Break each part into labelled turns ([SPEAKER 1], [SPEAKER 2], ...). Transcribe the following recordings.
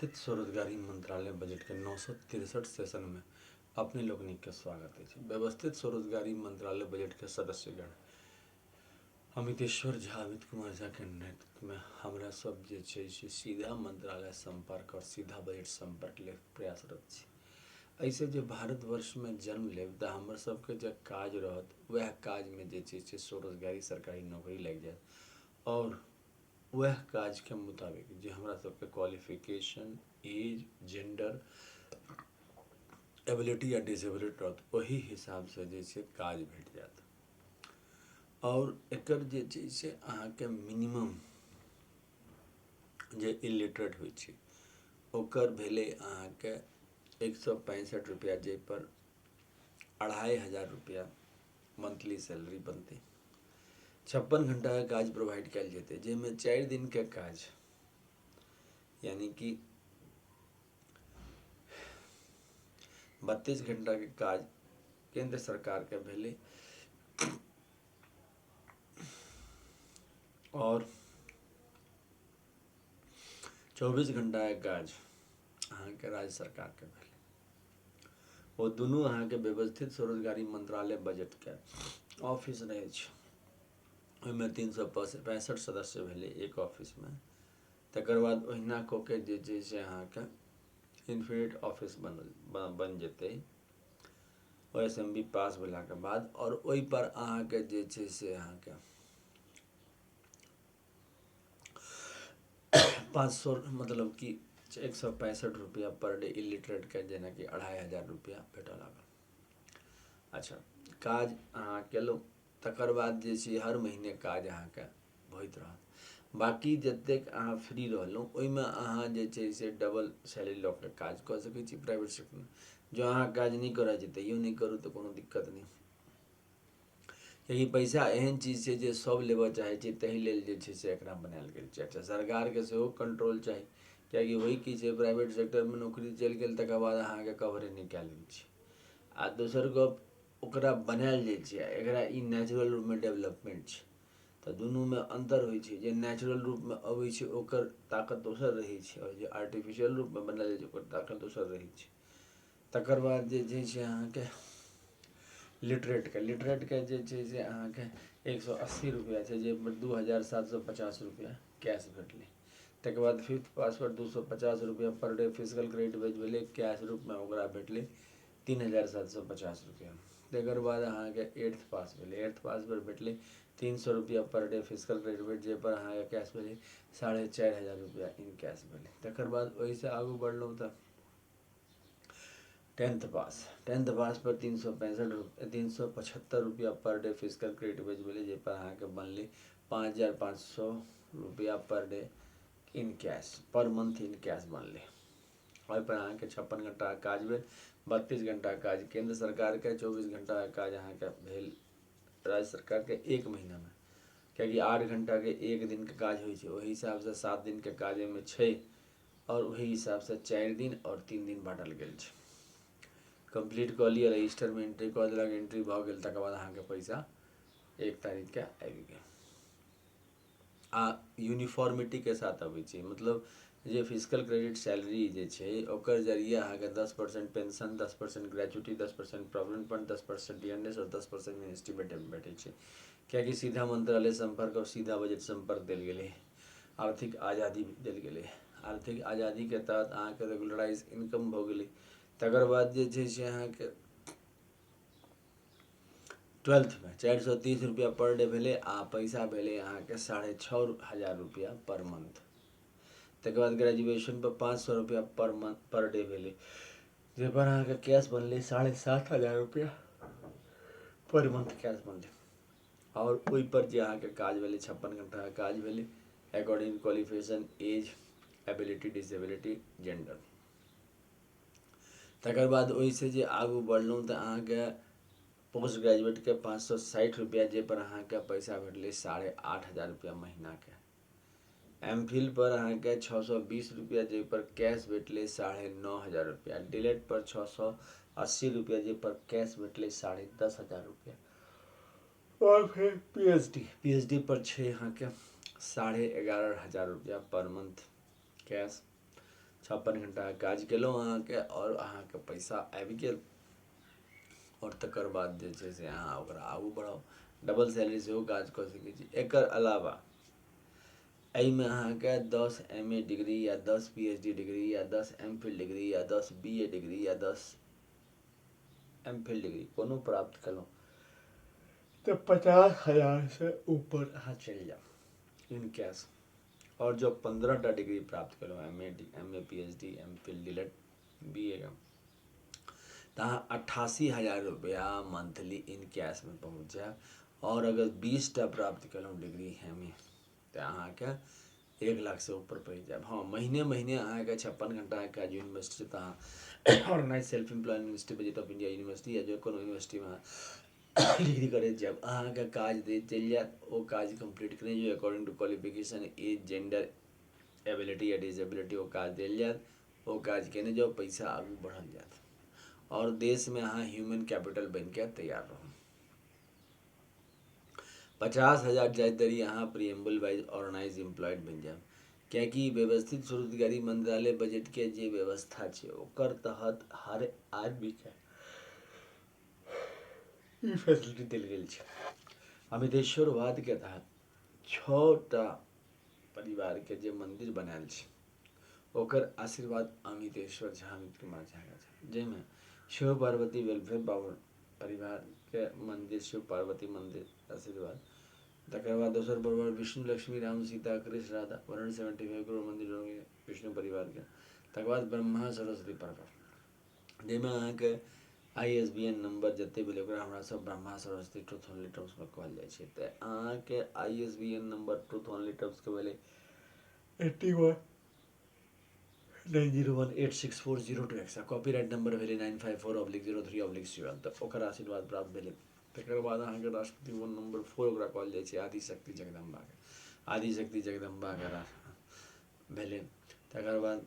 [SPEAKER 1] व्यवस्थित स्वरोजगारी मंत्रालय बजट के 963 सेशन में अपने लोकनिक के स्वागत है। व्यवस्थित स्वरोजगारी मंत्रालय बजट के सदस्यगण अमितेश्वर झा, अमित कुमार झा के नेतृत्व में हमरा सब जे छै से सीधा मंत्रालय संपर्क और सीधा बजट संपर्क ले प्रयासरत छी। ऐसे जे भारतवर्ष में जन्म लेब तऽ हमर सबके जे काज रहत वह काज में जे छै से स्वरोजगारी सरकारी नौकरी लग जाए और वह काज के मुताबिक जे हमरा सबके क्वालिफिकेशन, एज, जेंडर, एबिलिटी या डिसेबिलिटी रहत वही हिसाब से जे छै काज भेट जात। और एकर जे छै से अहाँके मिनिमम जे इलिटरेट होइ छै ओकर भेले अहाँके 165 रुपया, जे पर 2500 रुपया मंथली सैलरी बनते। 56 घंटा का काज प्रोवाइड कल जेते, जेमें 4 दिन के काज यानी कि 32 घंटा के काज केंद्र सरकार के भेले और 24 घंटा के काज अहाँके राज्य सरकार के भेले। वो दुनू अहाँके व्यवस्थित स्वरोजगारी मंत्रालय बजट के ऑफिस रहे छै। ओहिमे 365 सदस्य भेले एक ऑफिस में। तकर बाद ओहिना कऽ के जे छै से अहाँके इन्फिनिट ऑफिस बन जेते OSMB पास भेला के बाद। और ओहि पर अहाँके जे छै से अहाँके 500 मतलब कि 165 रुपया पर डे इलिटरेट के, जेना कि 2500 रुपया भेटऽ लागल। अच्छा, काज अहाँ केलहुँ तकर बाद जे छै हर महीने काज अहाँके होइत रहत। बाकी जतेक अहाँ फ्री रहलहुँ ओहिमे अहाँ जे छै से डबल सैलरी लऽ के काज कऽ सकै छी प्राइवेट सेक्टर में। जो अहाँ काज नहीं करऽ छी तैयो नहीं करू तऽ कोनो दिक्कत नहीं, किएकि पैसा एहन चीज छै जे सब लेबऽ चाहे छै, ताहि लेल जे छै से एकरा बनायल गेल छै। अच्छा, सरकार के सेहो कंट्रोल चाही, किएकि होइ की छै प्राइवेट सेक्टर में नौकरी चलि गेल तकर बाद अहाँके कवरे नहीं कयल होइ छै। आ दोसर गप ओकरा बनायल जाइ छै, एकरा ई नेचुरल रूप में डेवलपमेंट छै तऽ दुनू में अंतर होइ छै। जे नेचुरल रूप में अबै छै ओकर ताकत दोसर रहै छै और जे आर्टिफिशियल रूप में बनायल जाइ छै ओकर ताकत दोसर रहै छै। तकर बाद जे छै से अहाँके लिटरेट के जे छै से अहाँके 180 रुपया छै, जे 2750 रुपया कैश भेटले। तकर बाद 5th पास पर 250 रुपया per day physical credit wage भेले, कैश रूप में ओकरा भेटले 3750 रुपया। तकर बाद अहाँके 8th पास भेले, 8th पास पर भेटले 300 रुपया per day physical credit wage, जे पर अहाँके कैश भेले 4500 रुपया इन कैश भेले। तकर बाद ओहि से आगू बढ़लहुँ तऽ 10th पास पर 375 रुपया per day physical credit wage भेले, जे पर अहाँके बनले 5500 रुपया per day in cash, per month in cash बनले। ओहि पर अहाँके 56 घंटा काज भेल, 32 घंटा काज केंद्र सरकार के, 24 घंटा काज अहाँके भेल राज्य सरकार के एक महीना में। किएकि 8 घंटा के एक दिन के काज होइ छै, ओहि हिसाब से 7 दिन के काज में छै और वही हिसाब से 4 दिन और 3 दिन बाँटल गेल छै। कंप्लीट कऽ लिअ, रजिस्टर में एंट्री कऽ देलक, एंट्री भऽ गेल तकर बाद अहाँके पैसा 1 तारीख के आबि गेल। आ यूनिफॉर्मिटी के साथ अबै छै, मतलब जे फिजिकल क्रेडिट सैलरी जे छै ओकर जरिए अहाँके 10% pension, 10% gratuity, 10% provident fund, 10% ENS और 10% मिनिस्ट्री भेटै छै। किएकि सीधा मंत्रालय संपर्क और सीधा बजट संपर्क देल गेलै, आर्थिक आज़ादी देल गेलै। आर्थिक आज़ादी के तहत अहाँके रेगुलराइज इनकम भऽ गेलै। तकर बाद जे छै से अहाँके 12th में 430 रुपया पर डे भेले आ पैसा भेले अहाँके 6500 रुपया पर मंथ। तकर बाद ग्रेजुएशन पर 500 रुपया पर डे भेले, जे पर अहाँके कैश बनले 7500 रुपया पर मंथ कैश बनले। और ओहि पर जे अहाँके काज भेले 56 घंटा के काज भेले according qualification, age, ability, disability, gender. तकर बाद ओहि से जे आगू बढ़लहुँ तऽ अहाँके पोस्ट ग्रेजुएट के 560 रुपया, जे पर अहाँके पैसा भेटले 8500 रुपया महीना के। एमफिल पर अहाँके 620 रुपया, जे पर कैश भेटले 9500 रुपया। डीलेट पर 680 रुपया, जे पर कैश भेटले 10500 रुपया। और फिर पीएचडी पर छै अहाँके 11500 रुपया पर मंथ कैश। 56 घंटा काज केलहुँ अहाँके और अहाँके पैसा आबि गेल। और तकर बाद जे छै से अहाँ ओकरा आगू बढ़ाउ, डबल सैलरी सेहो काज कऽ सकै छी। एकर अलावा एहिमे अहाँके 10 MA डिग्री या 10 PhD डिग्री या 10 MPhil डिग्री या 10 BA डिग्री या 10 MPhil डिग्री कोनो प्राप्त केलहुँ तो 50,000 से ऊपर अहाँ चलि जाउ इन कैश। और जो 15टा डिग्री प्राप्त करो MA PhD MPhil DLED BA का, तो अहाँ 88,000 रुपया मंथली इन कैश में पहुँच जाए। और अगर 20टा प्राप्त करूँ डिग्री में तो अहाँके 1 लाख से ऊपर पहुँच जाए। हाँ, महीने महीने अहाँके 56 घंटा का यूनिवर्सिटी तो organise self employment university budget of India university या जो कोनो यूनिवर्सिटी में डिग्री करे जब अहाँके काज दे चलि जाएत, ओ काज कंप्लीट करें जो according to qualification age gender ability या डिसेबिलिटी वो काज दिल जाएत, वो काज केने जाओ, पैसा आगू बढ़ल जाएत और देश में अहाँ ह्यूमन कैपिटल बन के तैयार रहू। 50,000 जाए तरी अहाँ प्रीएम्बल वाइज ऑर्गेनाइज एम्प्लॉयड बन जाए, क्योंकि व्यवस्थित स्वरोजगारी मंत्रालय बजट के जे व्यवस्था है ओकर तहत हर आदमी के ई फैसिलिटी दिल गेल छै। अमितेश्वरवाद के तहत 6टा परिवार के जे मंदिर बनायल छै ओकर आशीर्वाद अमितेश्वर झा अमित कुमार झा का छै, जाहिमे शिव पार्वती वेलफेयर पावर परिवार के मंदिर शिव पार्वती मंदिर आशीर्वाद। तकर बाद दोसर परिवार विष्णु लक्ष्मी राम सीता कृष्ण राधा 175 करोड़ मंदिर विष्णु परिवार के। तकर बाद ब्रह्मा सरस्वती परिवार, जाहिमे अहाँके ISBN नंबर जते भेलै ओकरा हमरा सब Brahma Saraswati truth only terms में कहल जाइ छै। तऽ अहाँके ISBN number truth only terms के भेलै 8190186402 आ कॉपीराइट नंबर भेलै 954/03/7 तऽ ओकर आशीर्वाद प्राप्त भेलै। तकर बाद अहाँके राष्ट्रपति वन नंबर 4 ओकरा कहल जाइ छै आदिशक्ति जगदम्बा के, आदिशक्ति जगदम्बा के भेलै। तकर बाद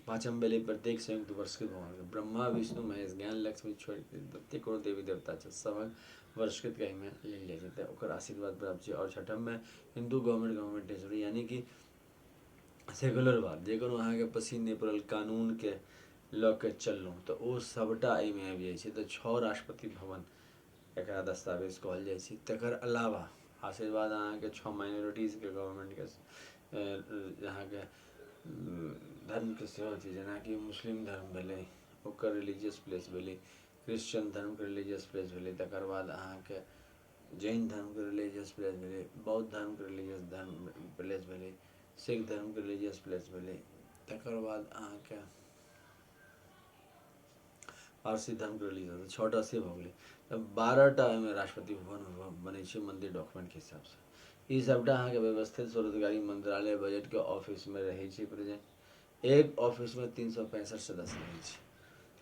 [SPEAKER 1] 5म भेलै प्रत्येक संयुक्त वर्षकृत भगवान ब्रह्मा विष्णु महेश ज्ञान लक्ष्मी छोड़ के जते कोनो देवी देवता छै सबक वर्षकृत के में लेल जाइ छै तऽ ओकर आशीर्वाद प्राप्त छै। और 6म में हिंदू गवर्नमेंट टेसरी यानी कि सेकुलर बात जे कोनो अहाँके पसीन नहीं पड़ल कानून के लऽ के चललहुँ तऽ ओ सबटा एहिमे आबि जाइ छै। तऽ 6 राष्ट्रपति भवन एकरा दस्तावेज कहल जाइ छै। तकर अलावा आशीर्वाद अहाँके 6 माइनॉरिटीज के गवर्नमेंट के अहाँके धर्म के सेहो छै, जेनाकि मुस्लिम धर्म भेलै ओकर रिलीजियस प्लेस भेलै, क्रिश्चियन धर्म के रिलीजियस प्लेस भेलै, तकर बाद अहाँके जैन धर्म के रिलीजियस प्लेस भेलै, बौद्ध धर्म के रिलीजियस प्लेस भेलै, सिख धर्म के रिलीजियस प्लेस भेलै, तकर बाद अहाँके पारसी धर्म के रिलीजियस 6टा से भऽ गेलै। तऽ 12टा एहिमे राष्ट्रपति भवन बनै छै मंदिर डॉक्यूमेंट के हिसाब से। ई सबटा अहाँके व्यवस्थित स्वरोजगारी मंत्रालय बजट के ऑफिस में रहै छै प्रेजेंट। एक ऑफिस में 365 सदस्य रहै छै।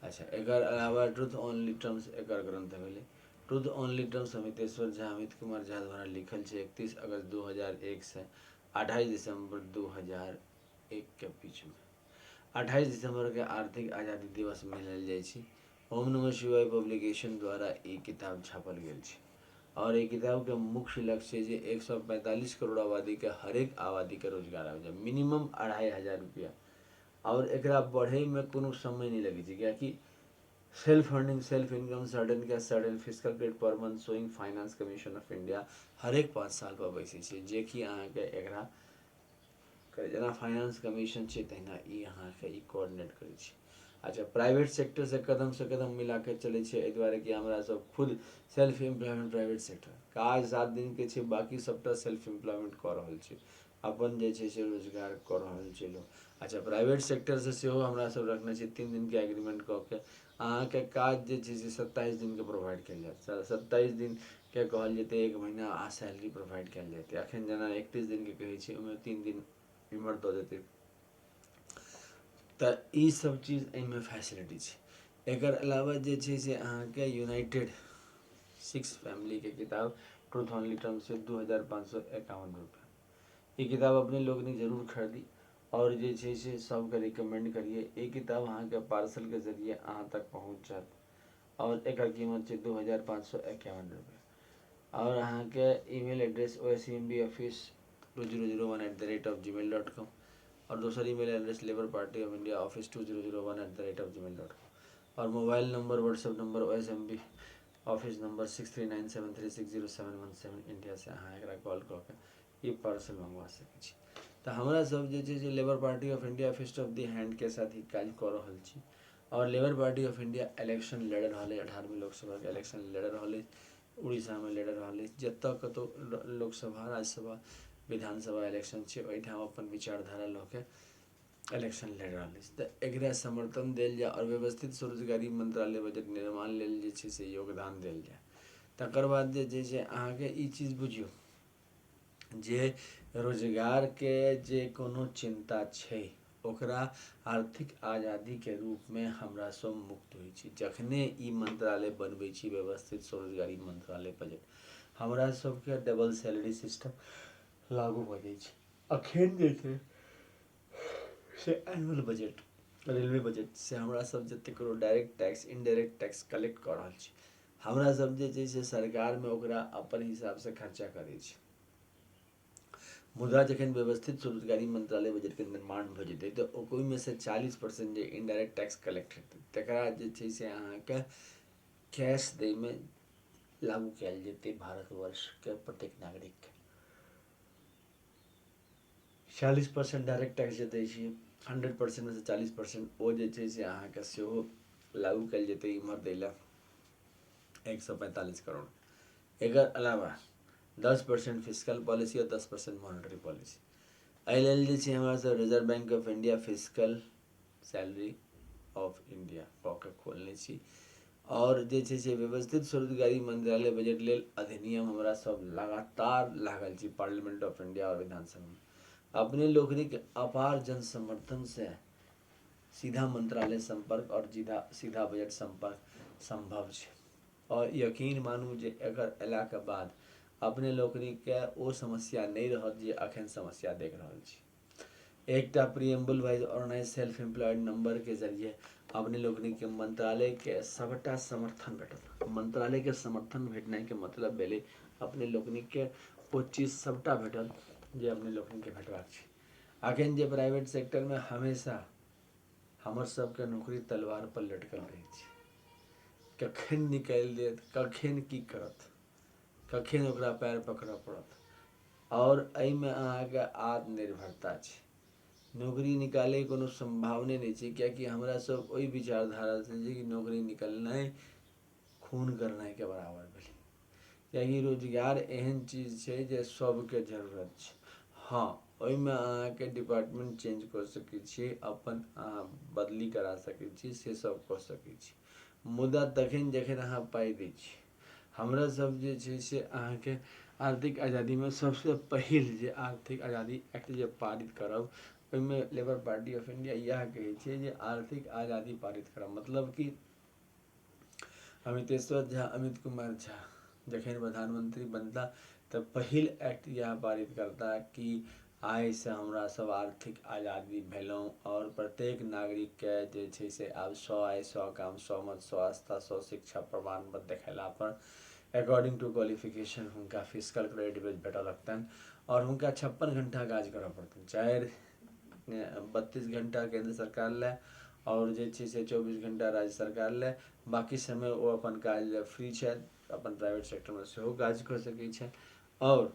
[SPEAKER 1] अच्छा, एकर अलावा ट्रूथ ओनली टर्म्स एकर ग्रंथ भेलै। Truth only terms Amiteshwar Jha Amit Kumar Jha द्वारा लिखल छै 31 अगस्त 2001 से 28 दिसंबर 2001 के बीच में। 28 दिसंबर के आर्थिक आज़ादी दिवस मनायल जाइ छै। ओम नमः शिवाय पब्लिकेशन द्वारा ई किताब छापल गेल छै और ये किताब के मुख्य लक्ष्य है 145 करोड़ आबादी के हरेक आबादी के रोजगार आबि जाए, मिनिमम 2,500 रुपया। और एकरा बढ़े में कोनो समय नहीं लगे छै, कियाकि self funding self income certain physical credit per month showing finance commission of India हरेक 5 साल पर बैसे छै, जे कि अहाँके एकरा जेना फाइनेंस कमीशन छै तहिना ई अहाँके ई कोऑर्डिनेट करै छै। अच्छा, प्राइवेट सेक्टर से कदम मिला के चले छै, एहि दुआरे कि हमरा सब खुद सेल्फ एम्प्लॉयमेंट प्राइवेट सेक्टर काज 7 दिन के छै, बाकी सबटा सेल्फ एम्प्लॉयमेंट कऽ रहल छै, अपन जे छै से रोजगार कऽ रहल छै लोग। अच्छा, प्राइवेट सेक्टर से सेहो हमरा सब रखने छै 3 दिन के एग्रीमेंट कऽ के अहाँके काज जे छै से 27 दिन के प्रोवाइड कयल जायत। 27 दिन के कहल जेतै 1 महीना आ सैलरी प्रोवाइड कयल जेतै। अखन जेना 31 दिन के कहै छै ओहिमे 3 दिन इम्हर दऽ देतै। तऽ ई सब चीज एहिमे फैसिलिटी छै। एकर अलावा जे छै से अहाँके यूनाइटेड 6 फैमिली के किताब ट्रूथ ओनली टर्म्स छै 2,551 रुपया। ये किताब अपने लोग ने जरूर खरीदी और जे छै से सबके रिकमेंड करिए। ये किताब अहाँके पार्सल के जरिए अहाँ तक पहुँच जात और एकर कीमत छै 2,551 रुपया। और अहाँके ईमेल एड्रेस OSCMBoffice2001@gmail.com और दोसर email address labour party of India office 2001@gmail.com और mobile number WhatsApp number OSMB office number 6397360717 India से अहाँ एकरा कॉल कऽ के ई पार्सल मंगवा सकै छी। तऽ हमरा सब जे छै से labour party of India fist of the hand के साथ ही काज कऽ रहल छी और labour party of India election लड़ रहा है। 18वीं लोकसभा के इलेक्शन लड़ रहा है, उड़ीसा में लड़ रहा है। जतऽ कतौ लोकसभा राज्यसभा विधानसभा इलेक्शन छै ओहिठाम अपन विचारधारा लऽ के इलेक्शन लड़ रहा है। तऽ एकरा समर्थन देल जाय और व्यवस्थित स्वरोजगारी मंत्रालय बजट निर्माण लेल जे छै से योगदान देल जाय। तकर बाद जे छै अहाँके ई चीज बुझियौ जे रोजगार के जे कोनो चिंता छै ओकरा आर्थिक आज़ादी के रूप में हमरा सब मुक्त होइ छी जखने ई मंत्रालय बनबै छी व्यवस्थित स्वरोजगारी मंत्रालय बजट हमरा सबके डबल सैलरी सिस्टम लागू भऽ जाइ छै। अखन जे छै से एनुअल बजट रेलवे बजट से हमरा सब जते करो direct tax indirect tax collect कर रहल छी हमरा सब जे छै से सरकार में ओकरा अपन हिसाब से खर्चा करै छै। मुदा जखन व्यवस्थित स्वरोजगारी मंत्रालय बजट के निर्माण भऽ जेतै तऽ ओहिमे से 40% जे इनडायरेक्ट टैक्स कलेक्ट हेतै तकरा जे छै से अहाँके कैश दै में लागू कयल जेतै भारतवर्ष के प्रत्येक नागरिक के। 40% डायरेक्ट टैक्स जे दै छियै 100% में से 40% ओ जे छै से अहाँके सेहो लागू कयल जेतै इम्हर दै लए 145 करोड़। एकर अलावा 10% फिजिकल पॉलिसी और 10% मॉनेटरी पॉलिसी एहि लेल जे छै हमरा सब reserve bank of India physical salary of India कऽ के खोलने छी और जे छै से व्यवस्थित स्वरोजगारी मंत्रालय बजट लेल अधिनियम हमरा सब लगातार लागल छी पार्लियामेंट ऑफ इंडिया और विधानसभा में। अपने लोकनिक अपार जन समर्थन से सीधा मंत्रालय संपर्क और सीधा बजट संपर्क संभव छै और यकीन मानू जे एकर अयला के बाद अपने लोकनिक के ओ समस्या नहीं रहत जे अखन समस्या देख रहल छी। एकटा preamble wise organise self employed number के जरिए अपने लोकनिक के मंत्रालय के सबटा समर्थन भेटत। मंत्रालय के समर्थन भेटनाइ के मतलब भेलै अपने लोकनिक के ओ चीज सबटा भेटत जे अपने लोकनिक के भेटबाक छै। अखन जे प्राइवेट सेक्टर में हमेशा हमर सबके नौकरी तलवार पर लटकल रहै छै, कखन निकालि देत कखन की करत कखन ओकरा पैर पकड़ऽ पड़त और एहिमे अहाँके आत्मनिर्भरता छै। नौकरी निकालै कोनो संभावने नहीं छै कियाकि हमरा सब ओहि विचारधारा से जे कि नौकरी निकलनाइ खून करनाइ के बराबर भेलै कियाकि रोजगार एहन चीज छै जे सबके जरूरत छै। हाँ ओहिमे अहाँके डिपार्टमेंट चेंज कऽ सकै छी अपन अहाँ बदली करा सकै छी से सब कऽ सकै छी मुदा तखन जखन अहाँ पाइ दै छी हमरा सब जे छै से अहाँके आर्थिक आज़ादी में सबसे पहिल जे आर्थिक आज़ादी एक्ट जे पारित करब ओहिमे लेबर पार्टी ऑफ इंडिया इएह कहै छै जे आर्थिक आज़ादी पारित करब मतलब कि अमितेश्वर झा अमित कुमार झा जखन प्रधानमंत्री बनता तऽ पहिल एक्ट इएह पारित करता कि आइ से हमरा सब आर्थिक आज़ादी भेलहुँ और प्रत्येक नागरिक के जे छै से आब 100 आय 100 काम 100 मत 100 आस्था 100 शिक्षा प्रमाण पत्र देखेला पर अकॉर्डिंग टू क्वालिफिकेशन हुनका फिजिकल क्रेडिट भेटऽ लगतनि और हुनका 56 घंटा काज करऽ पड़तनि 32 घंटा केंद्र सरकार ले और जे छै से 24 घंटा राज्य सरकार ले बाकी समय वो अपन काज ले फ्री छथि अपन प्राइवेट सेक्टर में सेहो काज कऽ सकै छथि और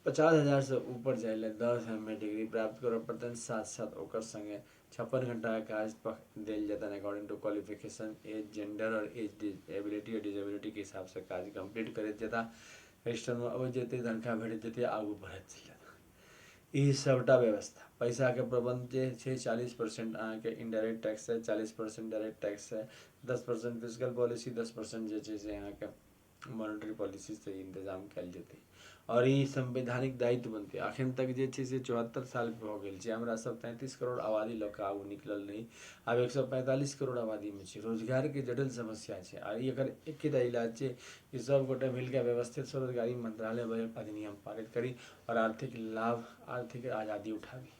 [SPEAKER 1] 50,000 से ऊपर जाए ले 10 में डिग्री प्राप्त करऽ पड़तनि साथ साथ ओकर संगे 56 घंटा के काज देल जेतनि according to qualification age gender और एज एबिलिटी और डिजेबिलिटी के हिसाब से काज कंप्लीट करैत जेता रजिस्टर में अबैत जेतै तनख्वाह भेटैत जेतै आगू बढ़ैत जेतै। ई सबटा व्यवस्था पैसा के प्रबंध जे छै 40% अहाँके इनडायरेक्ट टैक्स है 40% डायरेक्ट टैक्स है 10% फिजिकल पॉलिसी 10% जे छै से अहाँके मॉनेटरी पॉलिसी से इंतजाम कयल जेतै और ई संवैधानिक दायित्व बनतै। अखन तक जे छै से 74 साल भऽ गेल छै हमरा सब 33 करोड़ आबादी लऽ कऽ आगू निकलल नहीं आब 145 करोड़ आबादी में छै रोजगार के जटिल समस्या छै आ एकर एकेटा इलाज छै कि सब गोटे मिलकर व्यवस्थित स्वरोजगारी मंत्रालय बजट अधिनियम पारित करी और आर्थिक लाभ आर्थिक आज़ादी उठाबी।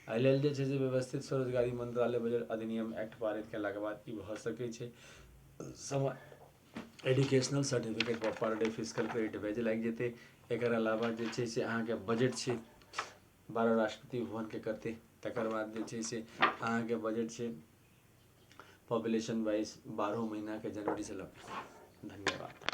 [SPEAKER 1] एहि लेल जे छै से व्यवस्थित स्वरोजगारी मंत्रालय बजट अधिनियम एक्ट पारित केलाके बाद ई भऽ सकै छै। एजुकेशनल सर्टिफिकेट पर डे फिजिकल क्रेडिट भेज लागि जेतै। एकर अलावा जे छै से अहाँके बजट छै 12 राष्ट्रपति भवन के करते। तकर बाद जे छै से अहाँके बजट छै पॉपुलेशन वाइज 12 महीना के जनवरी से लऽ के। धन्यवाद।